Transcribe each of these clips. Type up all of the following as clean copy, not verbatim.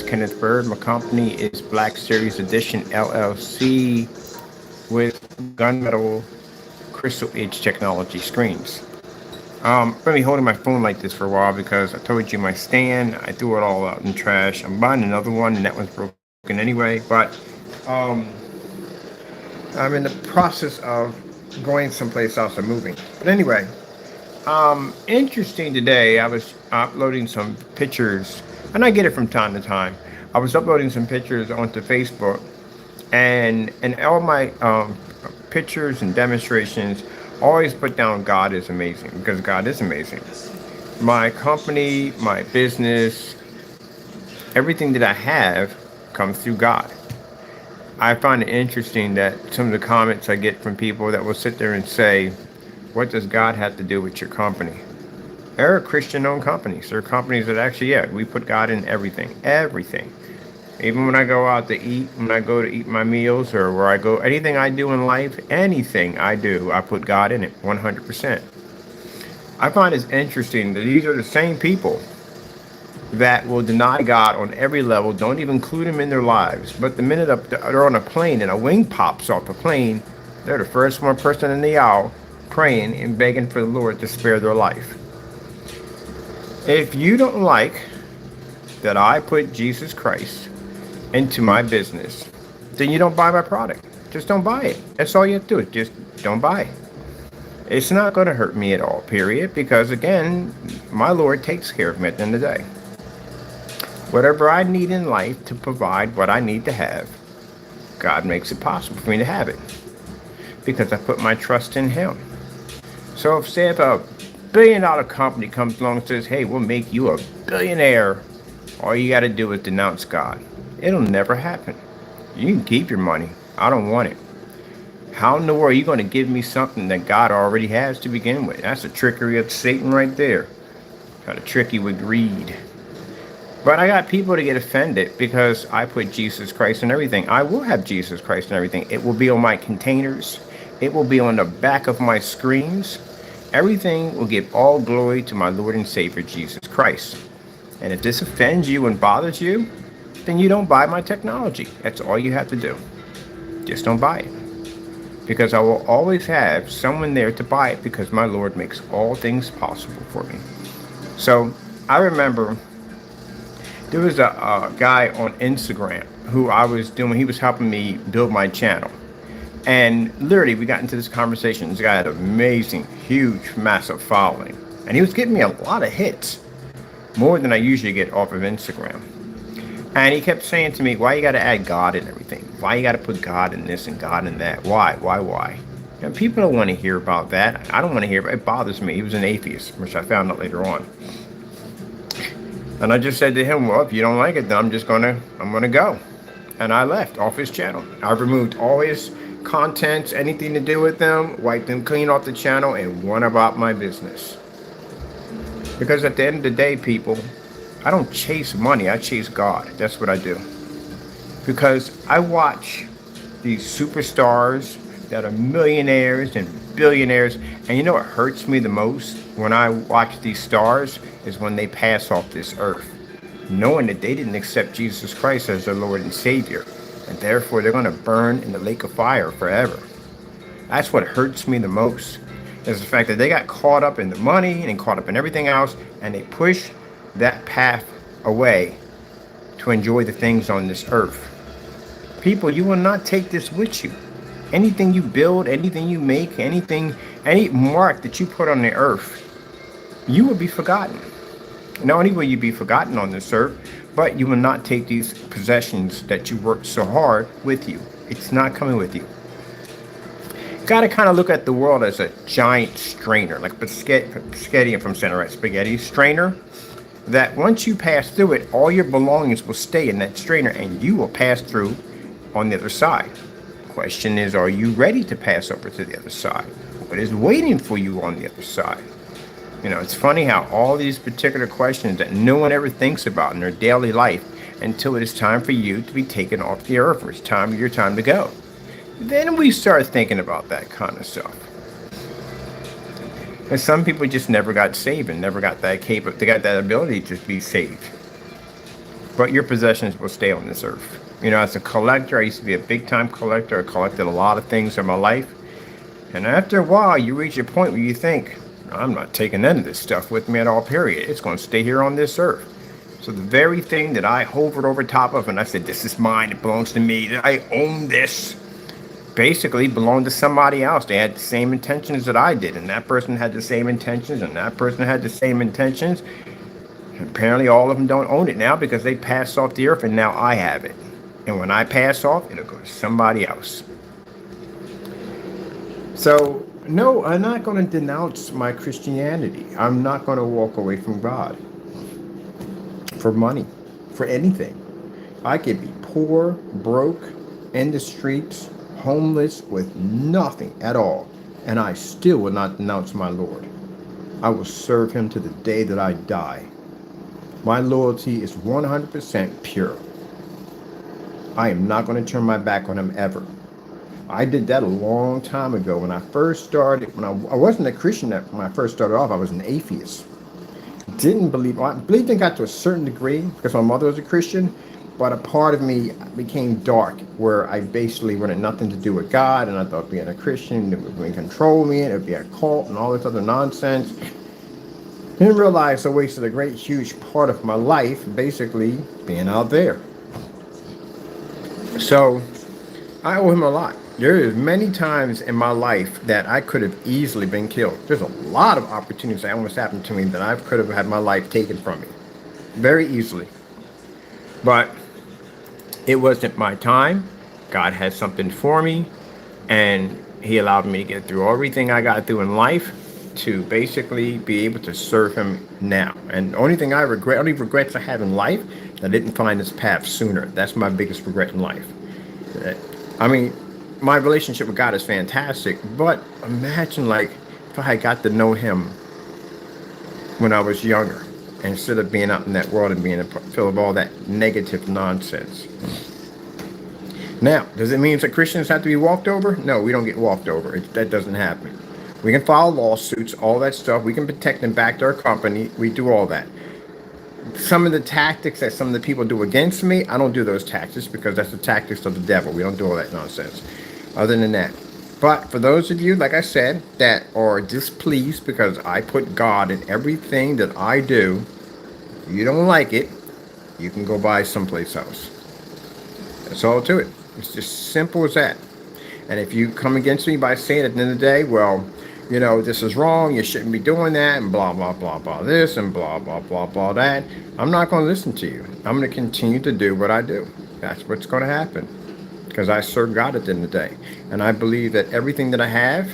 Kenneth Bird. My company is Black Series Edition LLC with gunmetal crystal edge technology screens. I've been holding my phone like this for a while because I told you my stand, I threw it all out in the trash. I'm buying another one and that one's broken anyway, but um, I'm in the process of going someplace else or moving. But anyway, interesting today. I was uploading some pictures, and I get it from time to time. I was uploading some pictures onto Facebook, and all my pictures and demonstrations always put down God is amazing because God is amazing. My company, my business, everything that I have comes through God. I find it interesting that some of the comments I get from people that will sit there and say, what does God have to do with your company? There are Christian-owned companies. There are companies that actually, yeah, we put God in everything, everything. Even when I go out to eat, when I go to eat my meals, or where I go, anything I do in life, anything I do, I put God in it, 100%. I find it's interesting that these are the same people that will deny God on every level, don't even include Him in their lives. But the minute they're on a plane and a wing pops off the plane, they're the first one person in the aisle praying and begging for the Lord to spare their life. If you don't like that I put Jesus Christ into my business, then you don't buy my product. Just don't buy it. That's all you have to do. Just don't buy it. It's not going to hurt me at all, period, because again, my Lord takes care of me at the end of the day. Whatever I need in life to provide what I need to have, God makes it possible for me to have it because I put my trust in Him. So if a billion-dollar company comes along and says, hey, we'll make you a billionaire, all you got to do is denounce God. It'll never happen. You can keep your money. I don't want it. How in the world are you going to give me something that God already has to begin with? That's a trickery of Satan right there. Try to trick you with greed. But I got people to get offended because I put Jesus Christ in everything. I will have Jesus Christ in everything. It will be on my containers. It will be on the back of my screens. Everything will give all glory to my Lord and Savior, Jesus Christ. And if this offends you and bothers you, then you don't buy my technology. That's all you have to do. Just don't buy it. Because I will always have someone there to buy it because my Lord makes all things possible for me. So I remember there was a guy on Instagram who he was helping me build my channel. And literally, we got into this conversation. This guy had an amazing, huge, massive following. And he was getting me a lot of hits, more than I usually get off of Instagram. And he kept saying to me, why you got to add God in everything? Why you got to put God in this and God in that? Why? And people don't want to hear about that. I don't want to hear about it. It bothers me. He was an atheist, which I found out later on. And I just said to him, well, if you don't like it, then I'm going to go. And I left off his channel. I removed all his contents, anything to do with them, wiped them clean off the channel, and went about my business. Because at the end of the day, people, I don't chase money, I chase God. That's what I do. Because I watch these superstars that are millionaires and billionaires, and you know what hurts me the most when I watch these stars is when they pass off this earth, knowing that they didn't accept Jesus Christ as their Lord and Savior, and therefore they're going to burn in the lake of fire forever. That's what hurts me the most, is the fact that they got caught up in the money and caught up in everything else, and they push that path away to enjoy the things on this earth. People, you will not take this with you. Anything you build, anything you make, any mark that you put on the earth, you will be forgotten. Not only will you be forgotten on this earth, but you will not take these possessions that you worked so hard with you. It's not coming with you. Got to kind of look at the world as a giant strainer, like spaghetti from Center Right, spaghetti strainer, that once you pass through it, all your belongings will stay in that strainer and you will pass through on the other side. Question is, are you ready to pass over to the other side? What is waiting for you on the other side? You know, it's funny how all these particular questions that no one ever thinks about in their daily life until it is time for you to be taken off the earth, or it's your time to go. Then we start thinking about that kind of stuff. And some people just never got saved and never got that they got that ability to be saved. but your possessions will stay on this earth. You know, as a collector, I used to be a big time collector. I collected a lot of things in my life. And after a while, you reach a point where you think, I'm not taking none of this stuff with me at all, period. It's going to stay here on this earth. So the very thing that I hovered over top of and I said, this is mine, it belongs to me, that I own this, basically belonged to somebody else. They had the same intentions that I did, and that person had the same intentions, and that person had the same intentions. And apparently all of them don't own it now because they passed off the earth, and now I have it. And when I pass off, it'll go to somebody else. So, no, I'm not going to denounce my Christianity. I'm not going to walk away from God for money, for anything. I could be poor, broke, in the streets, homeless, with nothing at all, and I still will not denounce my Lord. I will serve him to the day that I die. My loyalty is 100% pure. I am not going to turn my back on him ever. I did that a long time ago when I first started. When I wasn't a Christian when I first started off, I was an atheist. Didn't believe. I believed in God to a certain degree because my mother was a Christian, but a part of me became dark where I basically wanted nothing to do with God, and I thought being a Christian it would control me, and it would be a cult and all this other nonsense. Didn't realize I wasted a great huge part of my life basically being out there. So I owe him a lot. There is many times in my life that I could have easily been killed. There's a lot of opportunities that almost happened to me that I could have had my life taken from me very easily. But it wasn't my time. God had something for me, and he allowed me to get through everything I got through in life to basically be able to serve him now. And the only thing I regret, only regrets I have in life, I didn't find this path sooner. That's my biggest regret in life. I mean, my relationship with God is fantastic, but imagine like if I had got to know him when I was younger, instead of being out in that world and being filled with all that negative nonsense. Now, does it mean that Christians have to be walked over? No, we don't get walked over. That doesn't happen. We can file lawsuits, all that stuff. We can protect them back to our company. We do all that. Some of the tactics that some of the people do against me, I don't do those tactics because that's the tactics of the devil. We don't do all that nonsense. Other than that. But for those of you, like I said, that are displeased because I put God in everything that I do, if you don't like it, you can go buy someplace else. That's all to it. It's just simple as that. And if you come against me by saying at the end of the day, well, you know, this is wrong, you shouldn't be doing that, and blah, blah, blah, blah, this, and blah, blah, blah, blah, that, I'm not going to listen to you. I'm going to continue to do what I do. That's what's going to happen. Because I serve God at the end of the day. And I believe that everything that I have,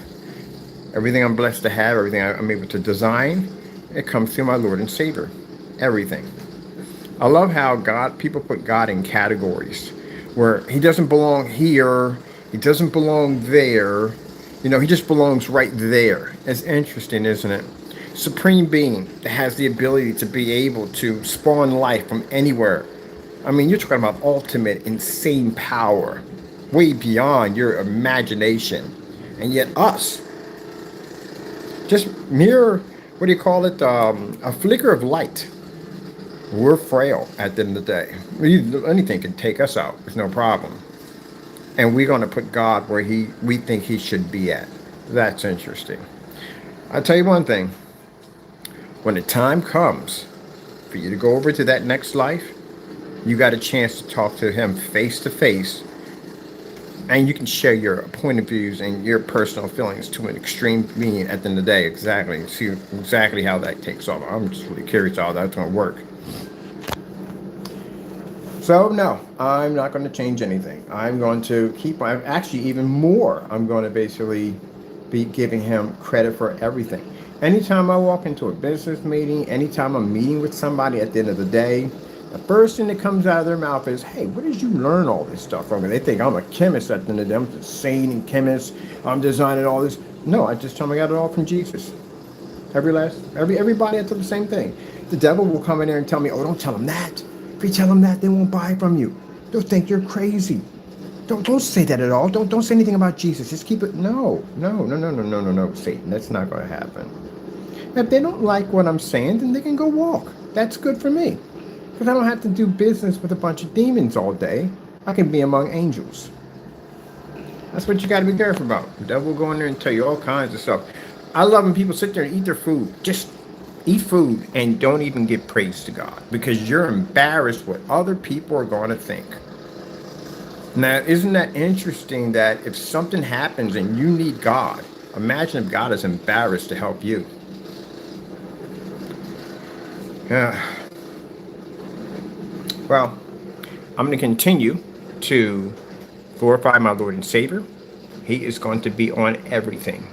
everything I'm blessed to have, everything I'm able to design, it comes through my Lord and Savior. Everything. I love how people put God in categories where he doesn't belong here, he doesn't belong there, you know, he just belongs right there. It's interesting, isn't it? Supreme being that has the ability to be able to spawn life from anywhere. I mean, you're talking about ultimate insane power, way beyond your imagination. And yet us, just mere, what do you call it, a flicker of light. We're frail at the end of the day. Anything can take us out. It's no problem. And we're going to put God where we think he should be at. That's interesting. I'll tell you one thing. When the time comes for you to go over to that next life, you got a chance to talk to him face to face. And you can share your point of views and your personal feelings to an extreme meaning at the end of the day. Exactly. See exactly how that takes off. I'm just really curious how that's going to work. So, no, I'm not going to change anything. I'm going to actually even more, I'm going to basically be giving him credit for everything. Anytime I walk into a business meeting, anytime I'm meeting with somebody at the end of the day, the first thing that comes out of their mouth is, hey, where did you learn all this stuff from? And they think I'm a chemist at the end of the day. I'm a insane chemist. I'm designing all this. No, I just tell them I got it all from Jesus. Everybody, I tell the same thing. The devil will come in there and tell me, oh, don't tell them that. If you tell them that, they won't buy from you. They'll think you're crazy. Don't say that at all. Don't say anything about Jesus. Just keep it. No, Satan. That's not going to happen. If they don't like what I'm saying, then they can go walk. That's good for me. Because I don't have to do business with a bunch of demons all day. I can be among angels. That's what you got to be careful about. The devil will go in there and tell you all kinds of stuff. I love when people sit there and eat their food. Just eat food and don't even give praise to God, because you're embarrassed what other people are going to think. Now, isn't that interesting that if something happens and you need God, imagine if God is embarrassed to help you. Well, I'm going to continue to glorify my Lord and Savior. He is going to be on everything.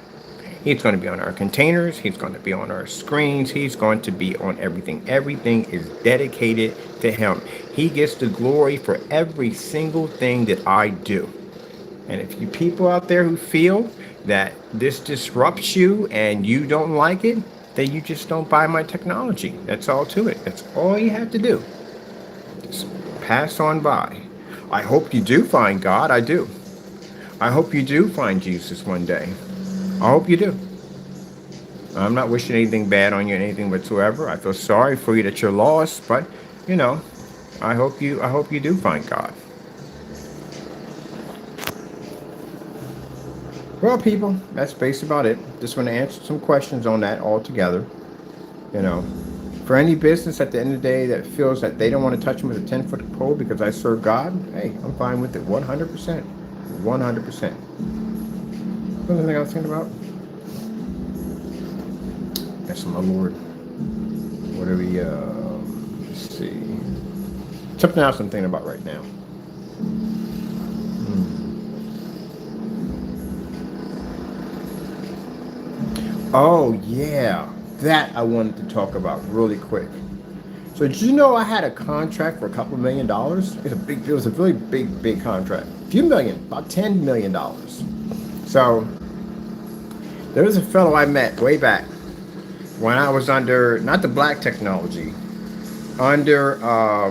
He's going to be on our containers. He's going to be on our screens. He's going to be on everything. Everything is dedicated to him. He gets the glory for every single thing that I do. And if you people out there who feel that this disrupts you and you don't like it, then you just don't buy my technology. That's all to it. That's all you have to do. Just pass on by. I hope you do find God. I do. I hope you do find Jesus one day. I hope you do. I'm not wishing anything bad on you, anything whatsoever. I feel sorry for you that you're lost, but you know, I hope you do find God. Well, people, that's basically about it. Just want to answer some questions on that altogether. You know, for any business at the end of the day that feels that they don't want to touch me with a 10-foot pole because I serve God, hey, I'm fine with it 100%. 100%. Something I was thinking about? That's my Lord. What are we, let's see. Something else I'm thinking about right now. Oh, yeah. That I wanted to talk about really quick. So did you know I had a contract for a couple $1 million? It was a really big contract. A few million, about $10 million. So there was a fellow I met way back when I was under, not the black technology, under I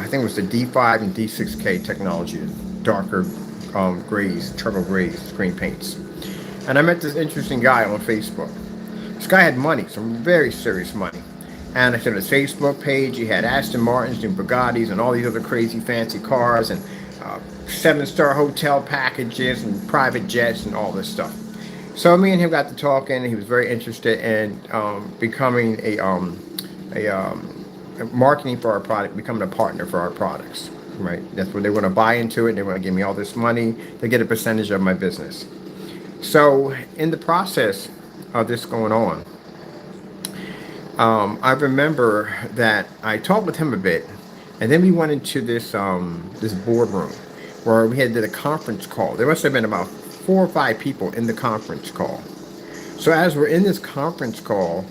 think it was the D5 and D6K technology, darker grays, charcoal grays, screen paints. And I met this interesting guy on Facebook. This guy had money, some very serious money. And I said his Facebook page, he had Aston Martins and Bugattis and all these other crazy fancy cars and 7-star hotel packages and private jets and all this stuff. So me and him got to talking. He was very interested in becoming a marketing for our product, becoming a partner for our products. Right? That's what they want to buy into it. They want to give me all this money to get a percentage of my business. So in the process of this going on, I remember that I talked with him a bit, and then we went into this this boardroom where we had did a conference call. There must have been about 4 or 5 people in the conference call. So as we're in this conference call,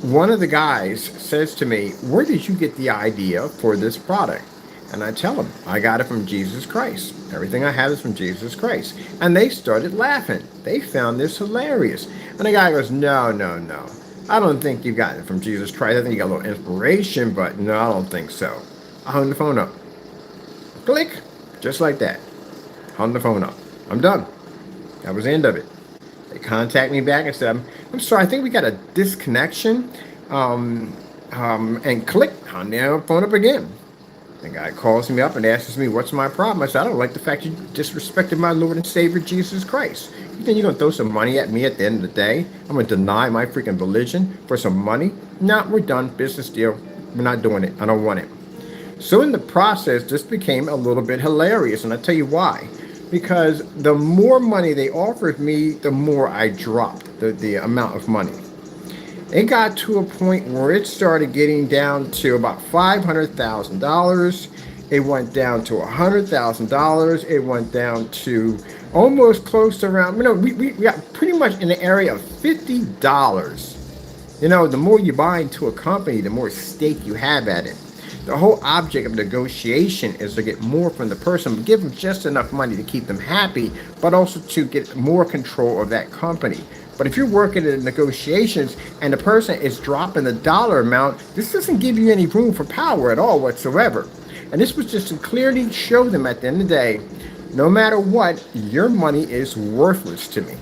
one of the guys says to me, "Where did you get the idea for this product?" And I tell him, "I got it from Jesus Christ. Everything I have is from Jesus Christ." And they started laughing. They found this hilarious. And the guy goes, No. I don't think you got it from Jesus Christ. I think you got a little inspiration, but no, I don't think so." I hung the phone up. Click. Just like that. Hung the phone up. I'm done. That was the end of it. They contacted me back and said, I'm sorry, I think we got a disconnection. And click. Hung the phone up again. The guy calls me up and asks me, "What's my problem?" I said, "I don't like the fact you disrespected my Lord and Savior, Jesus Christ. You think you're going to throw some money at me at the end of the day? I'm going to deny my freaking religion for some money? No, we're done. Business deal. We're not doing it. I don't want it." So in the process, this became a little bit hilarious, and I'll tell you why. Because the more money they offered me, the more I dropped the amount of money. It got to a point where it started getting down to about $500,000. It went down to $100,000. It went down to almost close to around, we got pretty much in the area of $50. The more you buy into a company, the more stake you have at it. The whole object of negotiation is to get more from the person, but give them just enough money to keep them happy, but also to get more control of that company. But if you're working in negotiations and the person is dropping the dollar amount, this doesn't give you any room for power at all whatsoever. And this was just to clearly show them at the end of the day, no matter what, your money is worthless to me.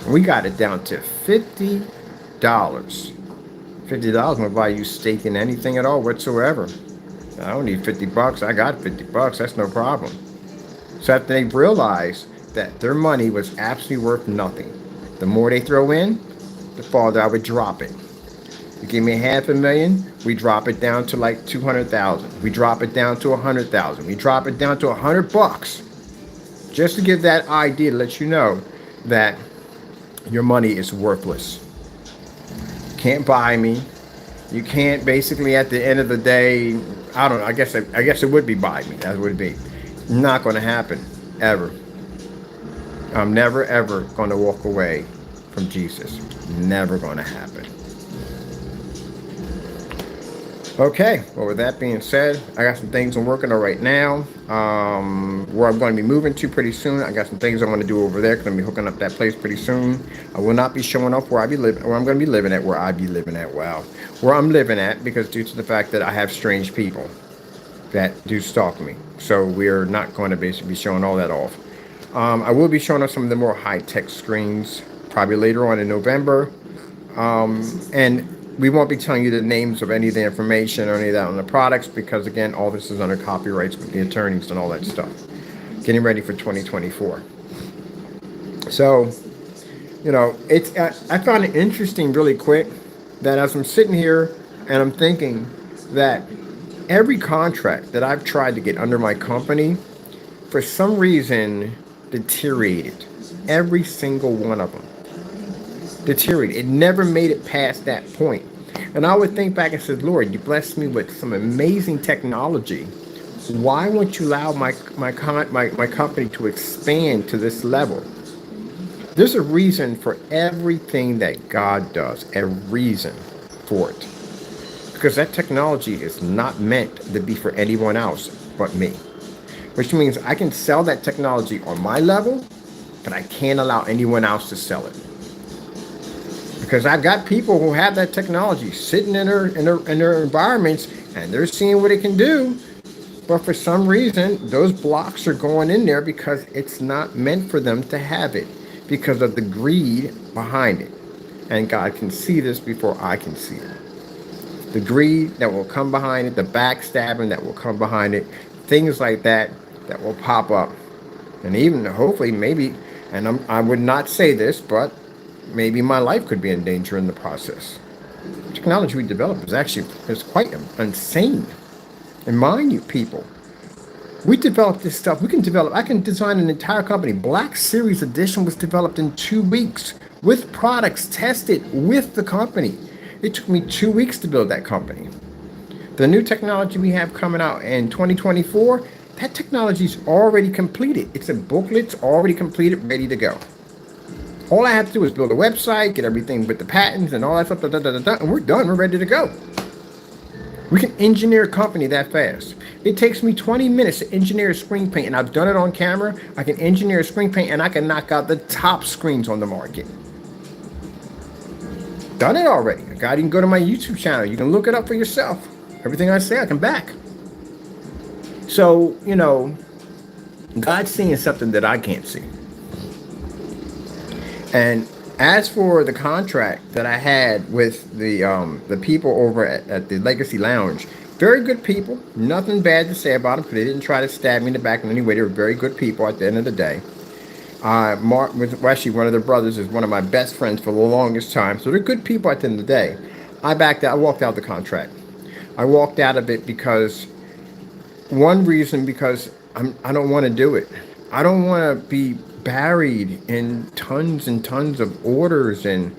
We got it down to $50. $50 won't buy you steak in anything at all whatsoever. I don't need $50. I got $50. That's no problem. So after they realized that their money was absolutely worth nothing, the more they throw in, the farther I would drop it. You give me $500,000, we drop it down to like 200,000. We drop it down to 100,000. We drop it down to $100, just to give that idea to let you know that your money is worthless. Can't buy me. You can't basically at the end of the day. I don't know. I guess it would be buy me. That would be not going to happen ever. I'm never ever going to walk away from Jesus. Never going to happen. Okay, well, with that being said, I got some things I'm working on right now. Where I'm going to be moving to pretty soon. I got some things I want to do over there because I'm going to be hooking up that place pretty soon. I will not be showing off where I'm going to be living at. Wow. Where I'm living at, because due to the fact that I have strange people that do stalk me. So we're not going to basically be showing all that off. I will be showing off some of the more high-tech screens probably later on in November. And we won't be telling you the names of any of the information or any of that on the products because, again, all this is under copyrights with the attorneys and all that stuff. Getting ready for 2024. So, you know, I found it interesting really quick that as I'm sitting here and I'm thinking that every contract that I've tried to get under my company, for some reason, deteriorated. Every single one of them. Deteriorated. It never made it past that point. And I would think back and say, Lord, you blessed me with some amazing technology. Why won't you allow my company to expand to this level? There's a reason for everything that God does, a reason for it. Because that technology is not meant to be for anyone else but me. Which means I can sell that technology on my level, but I can't allow anyone else to sell it. Because I've got people who have that technology sitting in their environments and they're seeing what it can do. But for some reason, those blocks are going in there because it's not meant for them to have it because of the greed behind it. And God can see this before I can see it. The greed that will come behind it, the backstabbing that will come behind it, things like that will pop up. And even hopefully maybe, and I would not say this, but maybe my life could be in danger in the process. The technology we developed is quite insane. And mind you, people, we developed this stuff. I can design an entire company. Black Series Edition was developed in 2 weeks with products tested with the company. It took me 2 weeks to build that company. The new technology we have coming out in 2024, that technology is already completed. It's a booklet, it's already completed, ready to go. All I have to do is build a website, get everything with the patents and all that stuff, and we're done. We're ready to go. We can engineer a company that fast. It takes me 20 minutes to engineer a screen paint, and I've done it on camera. I can engineer a screen paint, and I can knock out the top screens on the market. Done it already. You can go to my YouTube channel. You can look it up for yourself. Everything I say, I can back. So, you know, God's seeing something that I can't see. And as for the contract that I had with the people over at the Legacy Lounge, very good people, nothing bad to say about them because they didn't try to stab me in the back in any way. They were very good people at the end of the day. Mark was actually one of their brothers, is one of my best friends for the longest time. So they're good people at the end of the day. I backed out. I walked out the contract. I walked out of it because I don't want to do it. I don't want to be buried in tons and tons of orders and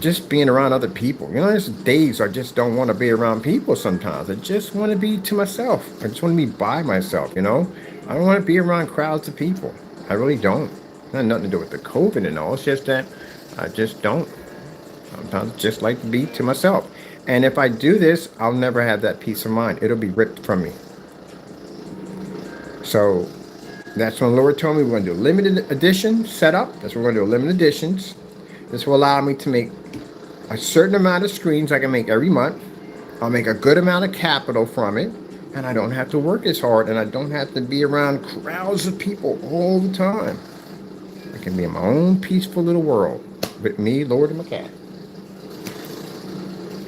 just being around other people. You know, there's days I just don't want to be around people sometimes. I just want to be to myself. I just want to be by myself, you know. I don't want to be around crowds of people. I really don't. It has nothing to do with the COVID and all. It's just that I just don't. Sometimes I just like to be to myself. And if I do this, I'll never have that peace of mind. It'll be ripped from me. So that's when the Lord told me we're going to do a limited edition setup. That's what we're going to do, limited editions. This will allow me to make a certain amount of screens I can make every month. I'll make a good amount of capital from it. And I don't have to work as hard. And I don't have to be around crowds of people all the time. I can be in my own peaceful little world with me, Lord, and my cat.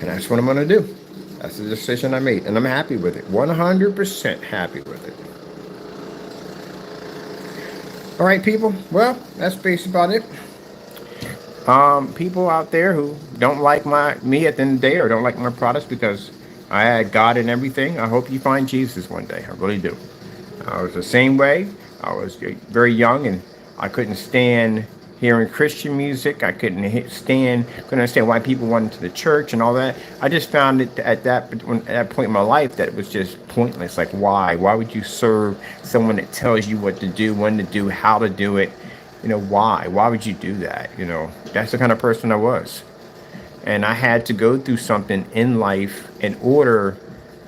And that's what I'm going to do. That's the decision I made. And I'm happy with it. 100% happy with it. All right, people. Well, that's basically about it. People out there who don't like me at the end of the day or don't like my products because I had God in everything, I hope you find Jesus one day. I really do. I was the same way. I was very young and I couldn't stand hearing Christian music. I couldn't understand why people went to the church and all that. I just found it at that point in my life that it was just pointless. Like, why? Why would you serve someone that tells you what to do, when to do, how to do it? Why? Why would you do that? That's the kind of person I was. And I had to go through something in life in order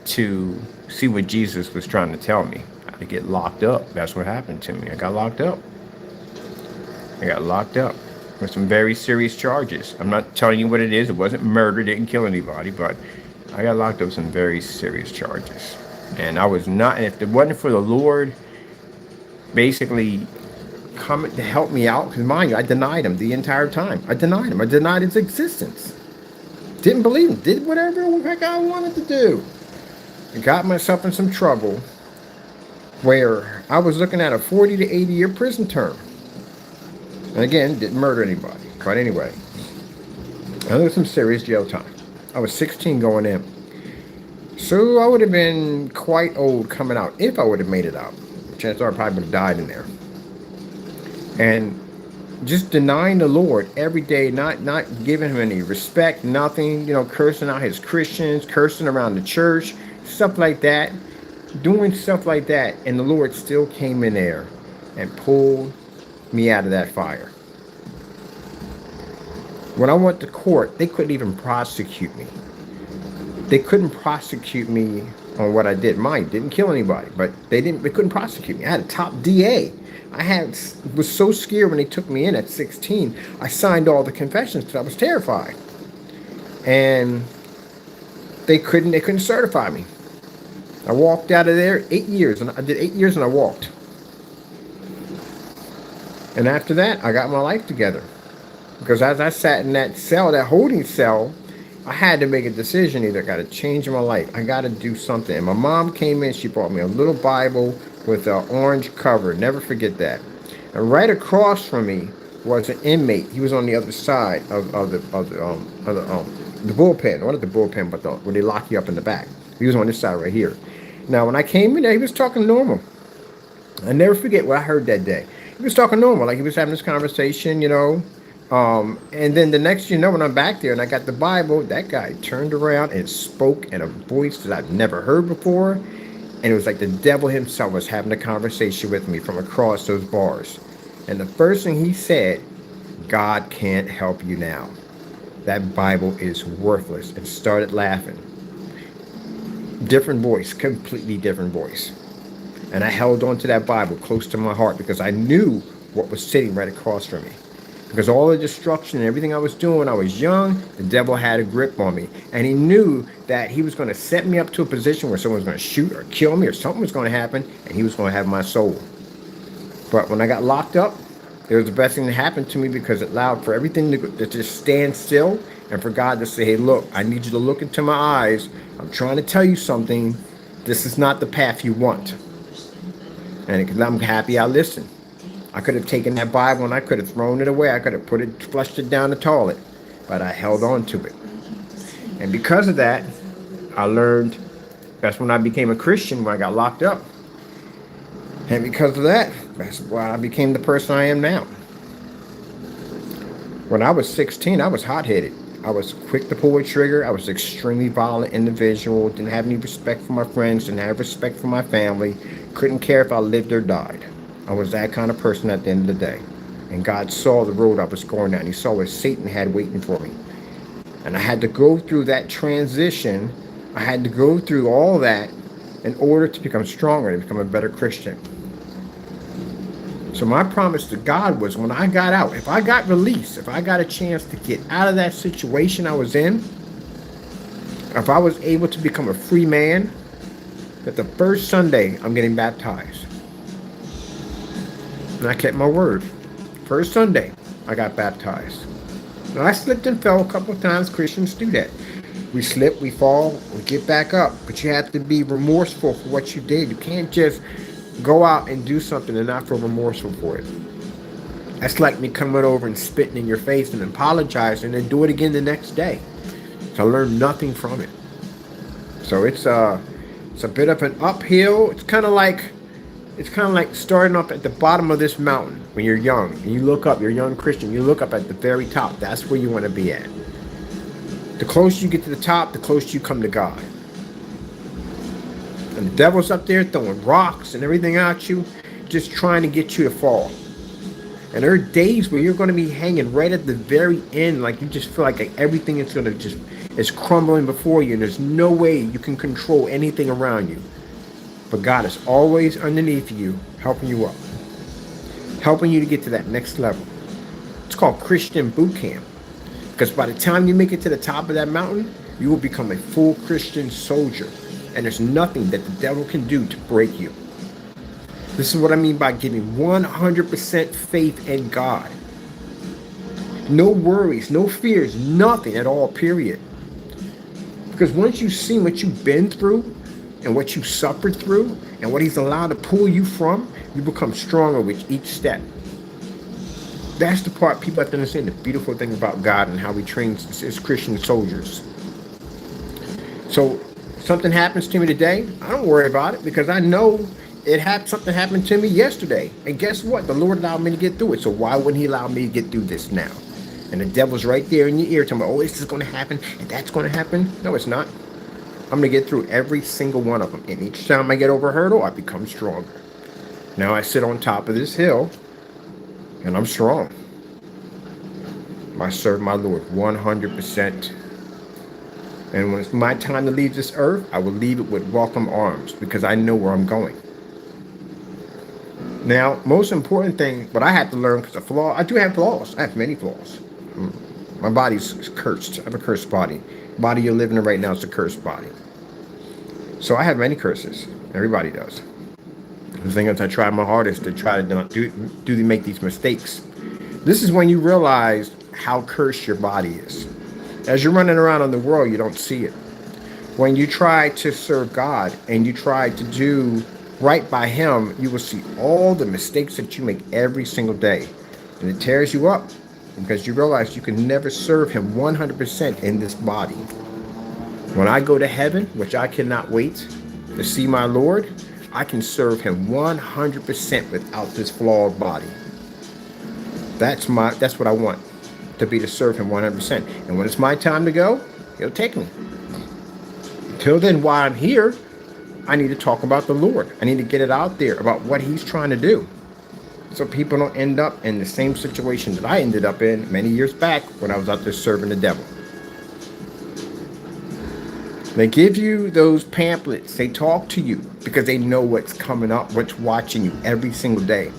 to see what Jesus was trying to tell me. I had to get locked up. That's what happened to me. I got locked up. I got locked up with some very serious charges. I'm not telling you what it is. It wasn't murder, didn't kill anybody, but I got locked up with some very serious charges. And I was not, and if it wasn't for the Lord basically coming to help me out, because mind you, I denied him the entire time. I denied him. I denied his existence. Didn't believe him. Did whatever the heck I wanted to do. I got myself in some trouble where I was looking at a 40 to 80 year prison term. And again, didn't murder anybody. But anyway, there was some serious jail time. I was 16 going in. So I would have been quite old coming out if I would have made it out. Chances are I probably would have died in there. And just denying the Lord every day, not giving him any respect, nothing, cursing out his Christians, cursing around the church, stuff like that, doing stuff like that. And the Lord still came in there and pulled me out of that fire. When I went to court, they couldn't even prosecute me. They couldn't prosecute me on what I did. Mine didn't kill anybody, but they couldn't prosecute me. I had a top DA. Was so scared when they took me in at 16. I signed all the confessions because I was terrified. And they couldn't certify me. I walked out of there 8 years, and I did 8 years and I walked. And after that, I got my life together. Because as I sat in that cell, that holding cell, I had to make a decision. Either I got to change my life. I got to do something. And my mom came in. She brought me a little Bible with an orange cover. Never forget that. And right across from me was an inmate. He was on the other side of the bullpen. Not the bullpen, but where they lock you up in the back. He was on this side right here. Now, when I came in there, he was talking normal. I never forget what I heard that day. He was talking normal, like he was having this conversation, and then the next, when I'm back there and I got the Bible, that guy turned around and spoke in a voice that I've never heard before. And it was like the devil himself was having a conversation with me from across those bars. And the first thing he said, God can't help you now. That Bible is worthless. And started laughing. Different voice, completely different voice. And I held on to that Bible close to my heart because I knew what was sitting right across from me. Because all the destruction and everything I was doing when I was young, the devil had a grip on me. And he knew that he was going to set me up to a position where someone was going to shoot or kill me or something was going to happen, and he was going to have my soul. But when I got locked up, it was the best thing that happened to me because it allowed for everything to just stand still and for God to say, hey, look, I need you to look into my eyes. I'm trying to tell you something. This is not the path you want. And I'm happy I listened. I could have taken that Bible and I could have thrown it away. I could have flushed it down the toilet, but I held on to it. And because of that, I learned, that's when I became a Christian, when I got locked up. And because of that, that's why I became the person I am now. When I was 16, I was hot-headed. I was quick to pull a trigger. I was an extremely violent individual. Didn't have any respect for my friends. Didn't have respect for my family. Couldn't care if I lived or died. I was that kind of person at the end of the day. And God saw the road I was going down. He saw what Satan had waiting for me. And I had to go through that transition. I had to go through all that in order to become stronger, to become a better Christian. So my promise to God was when I got out, if I got released, if I got a chance to get out of that situation I was in, if I was able to become a free man, that the first Sunday I'm getting baptized. And I kept my word. First Sunday, I got baptized. Now, I slipped and fell a couple of times. Christians do that. We slip, we fall, we get back up. But you have to be remorseful for what you did. You can't just go out and do something and not feel remorseful for it. That's like me coming over and spitting in your face and apologizing and do it again the next day. So I learned nothing from it. So it's a bit of an uphill. It's kind of like starting up at the bottom of this mountain when you're young and you look up. You're a young Christian. You look up at the very top. That's where you want to be at. The closer you get to the top, the closer you come to God. And the devil's up there throwing rocks and everything at you, just trying to get you to fall. And there are days where you're going to be hanging right at the very end, like you just feel like everything is going to just is crumbling before you, and there's no way you can control anything around you. But God is always underneath you, helping you up, helping you to get to that next level. It's called Christian boot camp. Because by the time you make it to the top of that mountain, you will become a full Christian soldier. And there's nothing that the devil can do to break you. This is what I mean by giving 100% faith in God. No worries, no fears, nothing at all, period. Because once you've seen what you've been through and what you suffered through and what he's allowed to pull you from, you become stronger with each step. That's the part people have to understand, the beautiful thing about God and how he trains as Christian soldiers. So something happens to me today, I don't worry about it because I know something happened to me yesterday. And guess what? The Lord allowed me to get through it. So why wouldn't he allow me to get through this now? And the devil's right there in your ear telling me, oh, this is going to happen and that's going to happen. No, it's not. I'm going to get through every single one of them. And each time I get over a hurdle, I become stronger. Now I sit on top of this hill and I'm strong. I serve my Lord 100%. And when it's my time to leave this earth, I will leave it with welcome arms because I know where I'm going. Now, most important thing, what I had to learn, because I do have flaws. I have many flaws. My body's cursed. I have a cursed body. The body you're living in right now is a cursed body. So I have many curses. Everybody does. The thing is, I try my hardest to try to not make these mistakes. This is when you realize how cursed your body is. As you're running around in the world, you don't see it. When you try to serve God and you try to do right by him, you will see all the mistakes that you make every single day. And it tears you up because you realize you can never serve him 100% in this body. When I go to heaven, which I cannot wait to see my Lord, I can serve him 100% without this flawed body. That's what I want, to serve him 100%. And when it's my time to go, he'll take me. Until then, while I'm here, I need to talk about the Lord. I need to get it out there about what he's trying to do. So people don't end up in the same situation that I ended up in many years back when I was out there serving the devil. They give you those pamphlets. They talk to you because they know what's coming up, what's watching you every single day.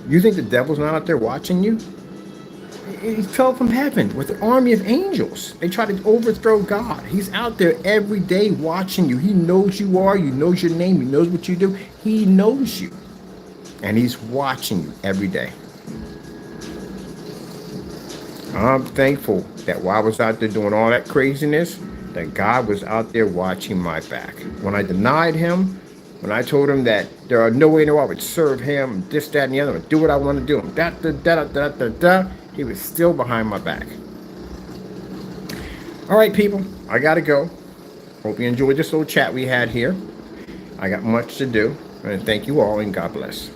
You think the devil's not out there watching you? He fell from heaven with an army of angels. They try to overthrow God. He's out there every day watching you. He knows you are. He knows your name. He knows what you do. He knows you. And he's watching you every day. I'm thankful that while I was out there doing all that craziness, that God was out there watching my back. When I denied him, when I told him that there are no way in the world I would serve him, this, that, and the other, and do what I want to do, he was still behind my back. All right, people, I got to go. Hope you enjoyed this little chat we had here. I got much to do. And thank you all, and God bless.